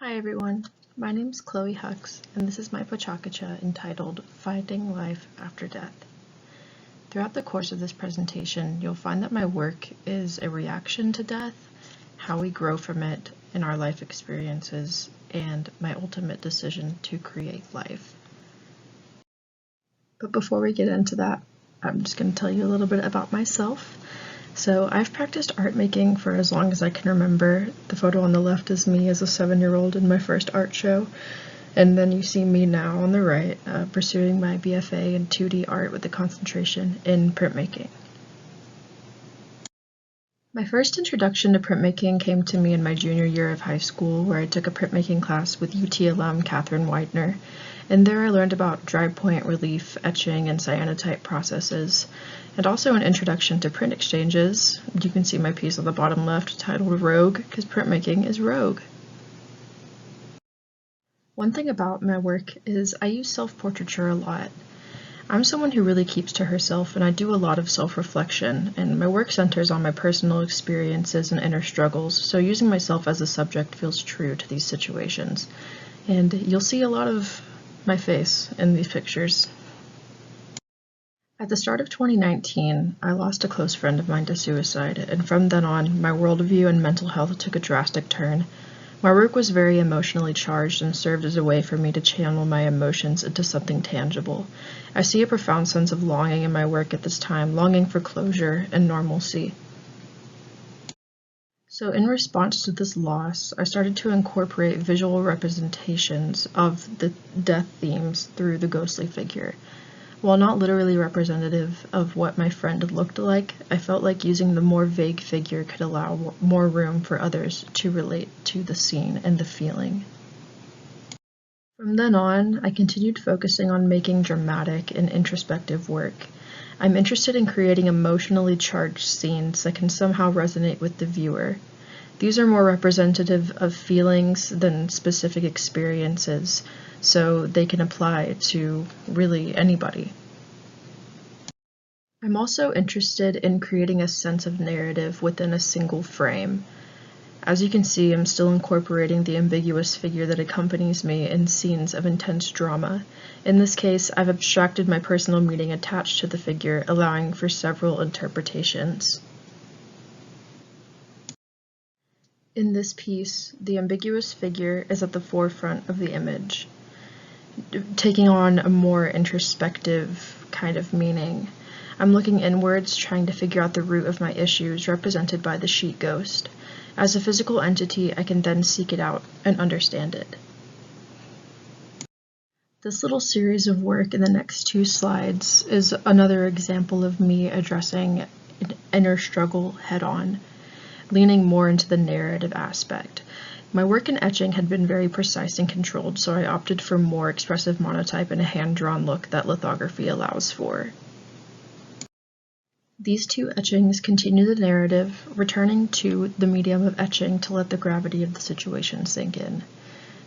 Hi everyone, my name is Chloe Hux, and this is my PechaKucha entitled Finding Life After Death. Throughout the course of this presentation, you'll find that my work is a reaction to death, how we grow from it in our life experiences, and my ultimate decision to create life. But before we get into that, I'm just going to tell you a little bit about myself. So I've practiced art making for as long as I can remember. The photo on the left is me as a 7-year-old in my first art show, and then you see me now on the right pursuing my BFA in 2D art with a concentration in printmaking. My first introduction to printmaking came to me in my junior year of high school, where I took a printmaking class with UT alum Catherine Widener, and there I learned about dry point relief, etching, and cyanotype processes, and also an introduction to print exchanges. You can see my piece on the bottom left titled Rogue, because printmaking is rogue. One thing about my work is I use self-portraiture a lot. I'm someone who really keeps to herself, and I do a lot of self-reflection, and my work centers on my personal experiences and inner struggles, so using myself as a subject feels true to these situations. And you'll see a lot of my face in these pictures. At the start of 2019, I lost a close friend of mine to suicide, and from then on, my worldview and mental health took a drastic turn. My work was very emotionally charged and served as a way for me to channel my emotions into something tangible. I see a profound sense of longing in my work at this time, longing for closure and normalcy. So in response to this loss, I started to incorporate visual representations of the death themes through the ghostly figure. While not literally representative of what my friend looked like, I felt like using the more vague figure could allow more room for others to relate to the scene and the feeling. From then on, I continued focusing on making dramatic and introspective work. I'm interested in creating emotionally charged scenes that can somehow resonate with the viewer. These are more representative of feelings than specific experiences, so they can apply to really anybody. I'm also interested in creating a sense of narrative within a single frame. As you can see, I'm still incorporating the ambiguous figure that accompanies me in scenes of intense drama. In this case, I've abstracted my personal meaning attached to the figure, allowing for several interpretations. In this piece, the ambiguous figure is at the forefront of the image, taking on a more introspective kind of meaning. I'm looking inwards, trying to figure out the root of my issues, represented by the sheet ghost. As a physical entity, I can then seek it out and understand it. This little series of work in the next 2 slides is another example of me addressing an inner struggle head-on, leaning more into the narrative aspect. My work in etching had been very precise and controlled, so I opted for more expressive monotype and a hand-drawn look that lithography allows for. These 2 etchings continue the narrative, returning to the medium of etching to let the gravity of the situation sink in.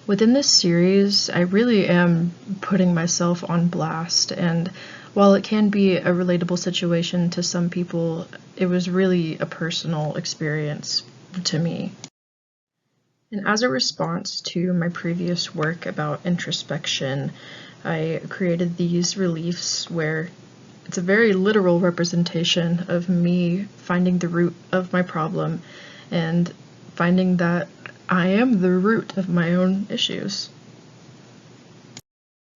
Within this series, I really am putting myself on blast, and while it can be a relatable situation to some people, it was really a personal experience to me. And as a response to my previous work about introspection, I created these reliefs where it's a very literal representation of me finding the root of my problem and finding that I am the root of my own issues.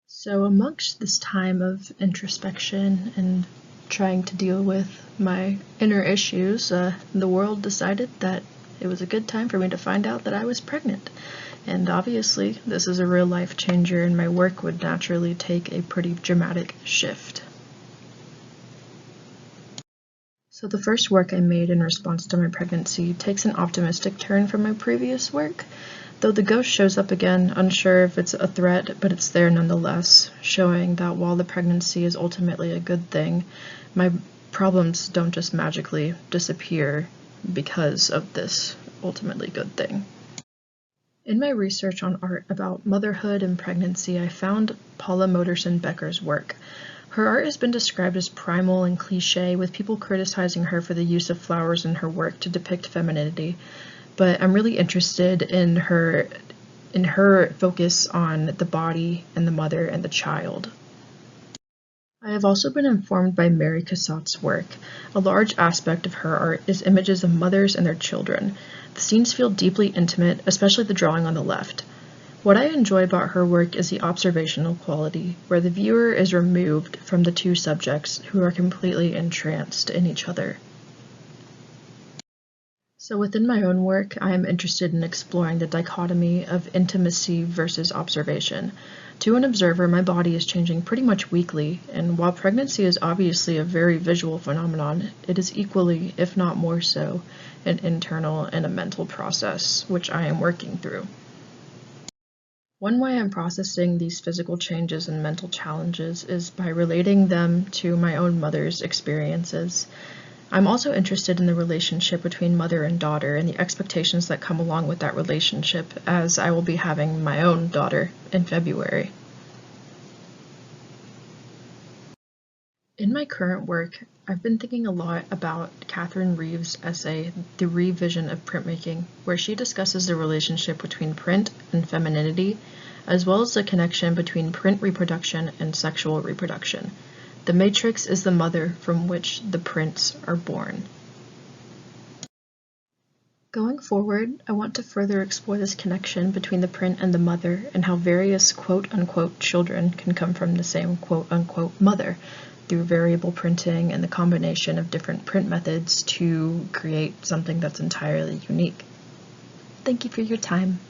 So amongst this time of introspection and trying to deal with my inner issues, the world decided that it was a good time for me to find out that I was pregnant. And obviously, this is a real life changer, and my work would naturally take a pretty dramatic shift. So the first work I made in response to my pregnancy takes an optimistic turn from my previous work, though the ghost shows up again, unsure if it's a threat, but it's there nonetheless, showing that while the pregnancy is ultimately a good thing, my problems don't just magically disappear because of this ultimately good thing. In my research on art about motherhood and pregnancy, I found Paula Modersohn-Becker's work. Her art has been described as primal and cliché, with people criticizing her for the use of flowers in her work to depict femininity, but I'm really interested in her in her focus on the body and the mother and the child. I have also been informed by Mary Cassatt's work. A large aspect of her art is images of mothers and their children. The scenes feel deeply intimate, especially the drawing on the left. What I enjoy about her work is the observational quality, where the viewer is removed from the two subjects who are completely entranced in each other. So within my own work, I am interested in exploring the dichotomy of intimacy versus observation. To an observer, my body is changing pretty much weekly, and while pregnancy is obviously a very visual phenomenon, it is equally, if not more so, an internal and a mental process, which I am working through. One way I'm processing these physical changes and mental challenges is by relating them to my own mother's experiences. I'm also interested in the relationship between mother and daughter and the expectations that come along with that relationship, as I will be having my own daughter in February. In my current work, I've been thinking a lot about Catherine Reeves' essay, The Revision of Printmaking, where she discusses the relationship between print and femininity, as well as the connection between print reproduction and sexual reproduction. The matrix is the mother from which the prints are born. Going forward, I want to further explore this connection between the print and the mother and how various quote-unquote children can come from the same quote-unquote mother through variable printing and the combination of different print methods to create something that's entirely unique. Thank you for your time.